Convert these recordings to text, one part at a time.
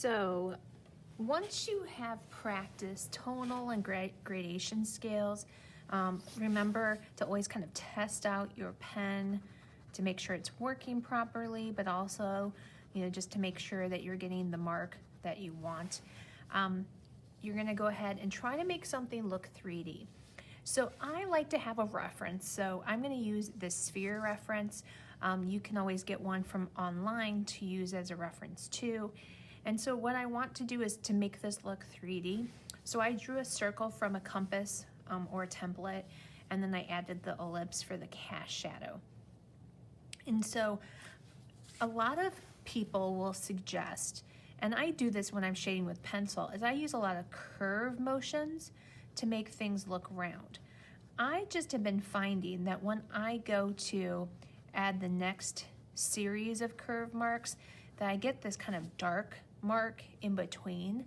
So once you have practiced tonal and gradation scales, remember to always kind of test out your pen to make sure it's working properly, but also, just to make sure that you're getting the mark that you want. You're gonna go ahead and try to make something look 3D. So I like to have a reference, so I'm gonna use the sphere reference. You can always get one from online to use as a reference too. And so what I want to do is to make this look 3D. So I drew a circle from a compass or a template, and then I added the ellipse for the cast shadow. And so a lot of people will suggest, and I do this when I'm shading with pencil, is I use a lot of curve motions to make things look round. I just have been finding that when I go to add the next series of curve marks, that I get this kind of dark mark in between.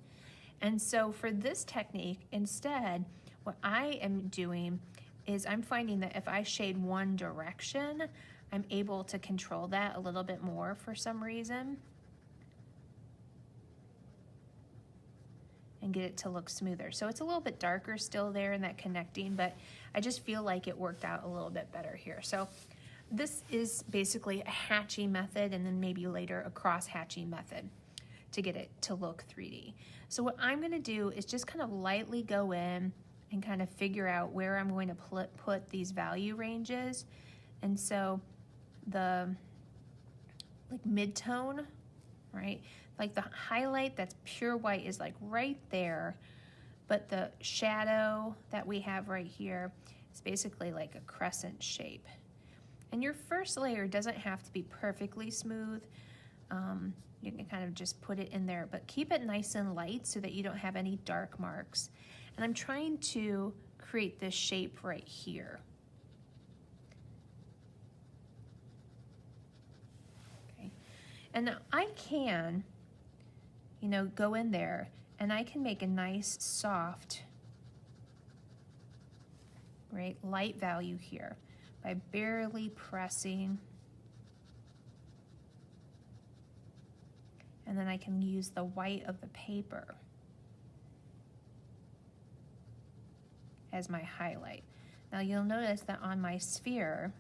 And so for this technique, instead, what I am doing is I'm finding that if I shade one direction, I'm able to control that a little bit more for some reason and get it to look smoother. So it's a little bit darker still there in that connecting, but I just feel like it worked out a little bit better here. So this is basically a hatching method, and then maybe later a cross hatching method to get it to look 3D. So what I'm gonna do is just kind of lightly go in and kind of figure out where I'm going to put these value ranges. And so the mid-tone, right? Like the highlight that's pure white is like right there, but the shadow that we have right here is basically like a crescent shape. And your first layer doesn't have to be perfectly smooth. You can kind of just put it in there, but keep it nice and light so that you don't have any dark marks. And I'm trying to create this shape right here. Okay. And now I can, go in there and I can make a nice soft, right, light value here by barely pressing. And then I can use the white of the paper as my highlight. Now you'll notice that on my sphere,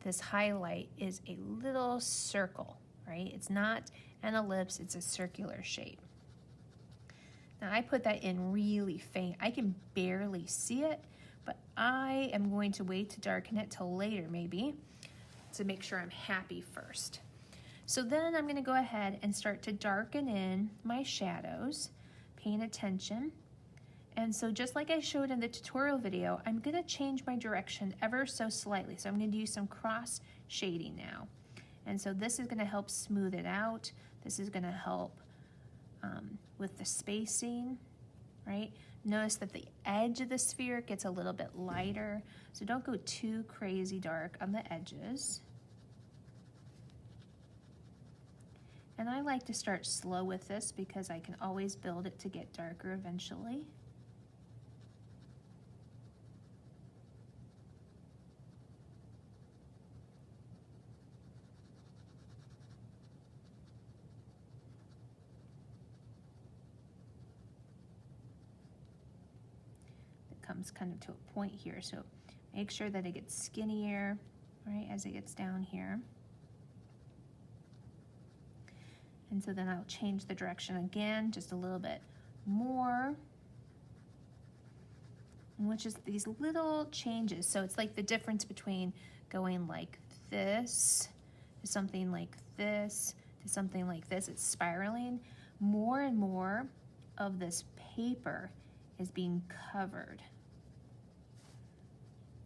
this highlight is a little circle, right? It's not an ellipse, it's a circular shape. Now I put that in really faint. I can barely see it, but I am going to wait to darken it till later maybe to make sure I'm happy first. So then I'm gonna go ahead and start to darken in my shadows, paying attention. And so just like I showed in the tutorial video, I'm gonna change my direction ever so slightly. So I'm gonna do some cross shading now. And so this is gonna help smooth it out. This is gonna help with the spacing, right? Notice that the edge of the sphere gets a little bit lighter. So don't go too crazy dark on the edges. And I like to start slow with this because I can always build it to get darker eventually. It comes kind of to a point here, so make sure that it gets skinnier, right, as it gets down here. And so then I'll change the direction again, just a little bit more, which is these little changes. So it's like the difference between going like this to something like this to something like this. It's spiraling. More and more of this paper is being covered.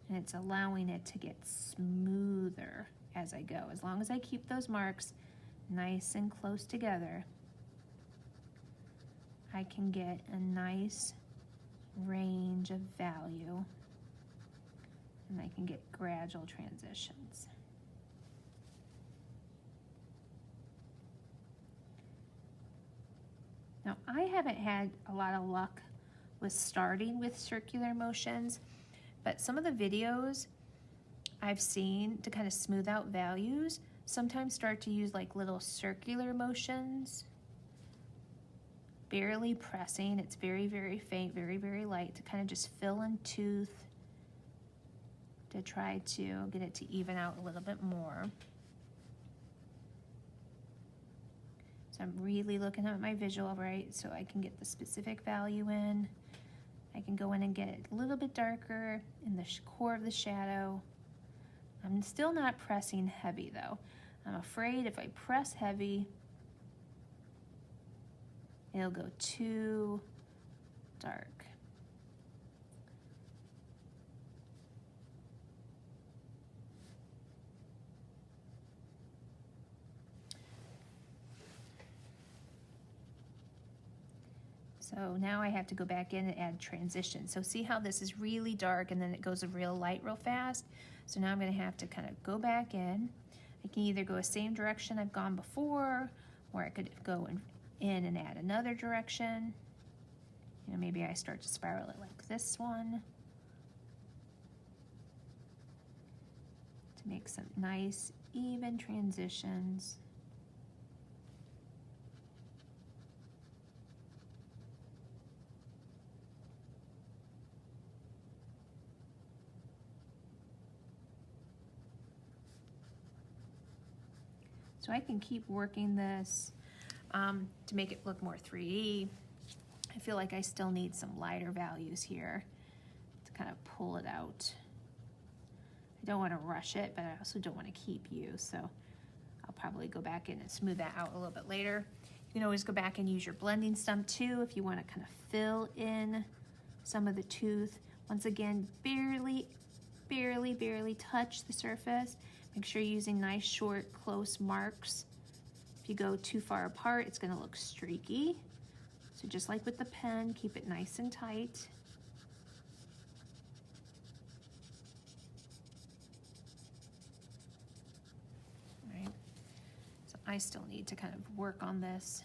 And it's allowing it to get smoother as I go. As long as I keep those marks nice and close together, I can get a nice range of value, and I can get gradual transitions. Now, I haven't had a lot of luck with starting with circular motions, but some of the videos I've seen to kind of smooth out values sometimes start to use like little circular motions, barely pressing. It's very, very faint, very, very light, to kind of just fill in tooth, to try to get it to even out a little bit more. So I'm really looking at my visual, right, so I can get the specific value in. I can go in and get it a little bit darker in the core of the shadow. I'm still not pressing heavy though. I'm afraid if I press heavy, it'll go too dark. So now I have to go back in and add transition. So see how this is really dark and then it goes real light real fast? So now I'm gonna have to kind of go back in. I can either go the same direction I've gone before, or I could go in and add another direction. You know, maybe I start to spiral it like this one to make some nice even transitions. So I can keep working this to make it look more 3D. I feel like I still need some lighter values here to kind of pull it out. I don't want to rush it, but I also don't want to keep you, so I'll probably go back in and smooth that out a little bit later. You can always go back and use your blending stump too if you want to kind of fill in some of the tooth. Once again, barely touch the surface. Make sure you're using nice, short, close marks. If you go too far apart, it's gonna look streaky. So just like with the pen, keep it nice and tight. All right. So I still need to kind of work on this,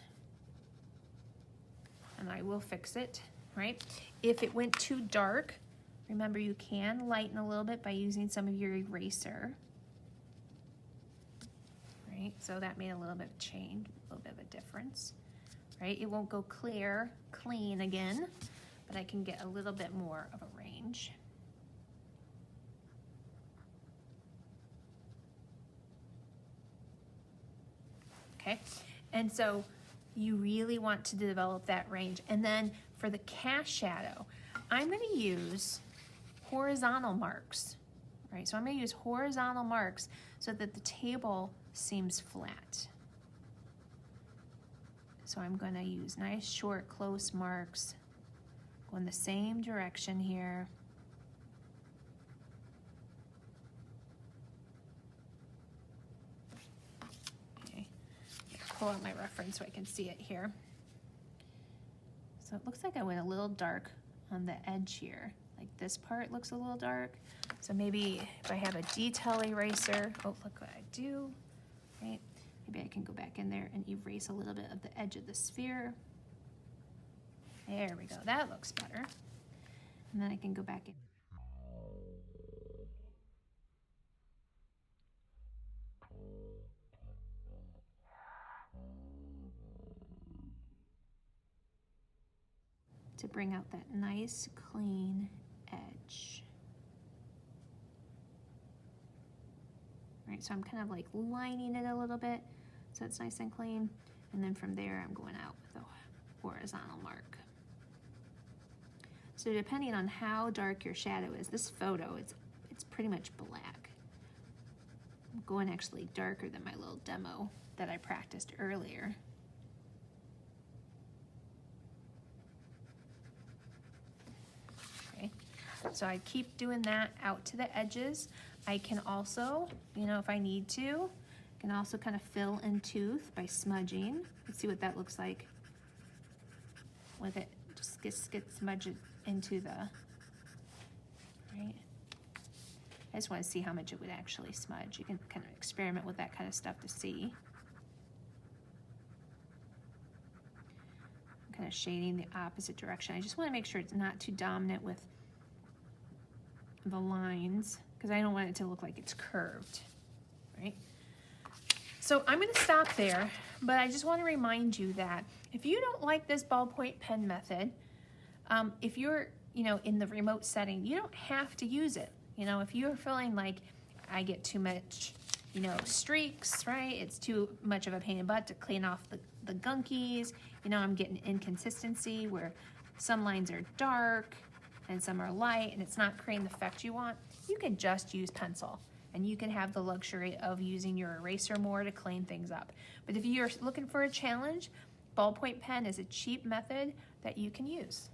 and I will fix it, right? If it went too dark, remember you can lighten a little bit by using some of your eraser. Right, so that made a little bit of change, a little bit of a difference, right? It won't go clear, clean again, but I can get a little bit more of a range. Okay, and so you really want to develop that range. And then for the cast shadow, I'm gonna use horizontal marks, right? So I'm gonna use horizontal marks so that the table seems flat. So I'm going to use nice short close marks, go in the same direction here. Okay, pull out my reference so I can see it here. So it looks like I went a little dark on the edge here. Like this part looks a little dark. So maybe if I have a detail eraser, oh, look what I do. Right? Maybe I can go back in there and erase a little bit of the edge of the sphere. There we go, that looks better. And then I can go back in. To bring out that nice, clean edge. Right, so I'm kind of like lining it a little bit so it's nice and clean, and then from there I'm going out with a horizontal mark. So depending on how dark your shadow is, this photo, it's pretty much black. I'm going actually darker than my little demo that I practiced earlier. Okay, so I keep doing that out to the edges. I can also, you know, if I need to, can also kind of fill in tooth by smudging. Let's see what that looks like with it. Just get smudged into the, right? I just want to see how much it would actually smudge. You can kind of experiment with that kind of stuff to see. I'm kind of shading the opposite direction. I just want to make sure it's not too dominant with the lines, because I don't want it to look like it's curved, right? So I'm going to stop there, but I just want to remind you that if you don't like this ballpoint pen method, if you're, in the remote setting, you don't have to use it. If you're feeling like I get too much, streaks, right? It's too much of a pain in the butt to clean off the gunkies. I'm getting inconsistency where some lines are dark and some are light and it's not creating the effect you want. You can just use pencil. And you can have the luxury of using your eraser more to clean things up. But if you're looking for a challenge, ballpoint pen is a cheap method that you can use.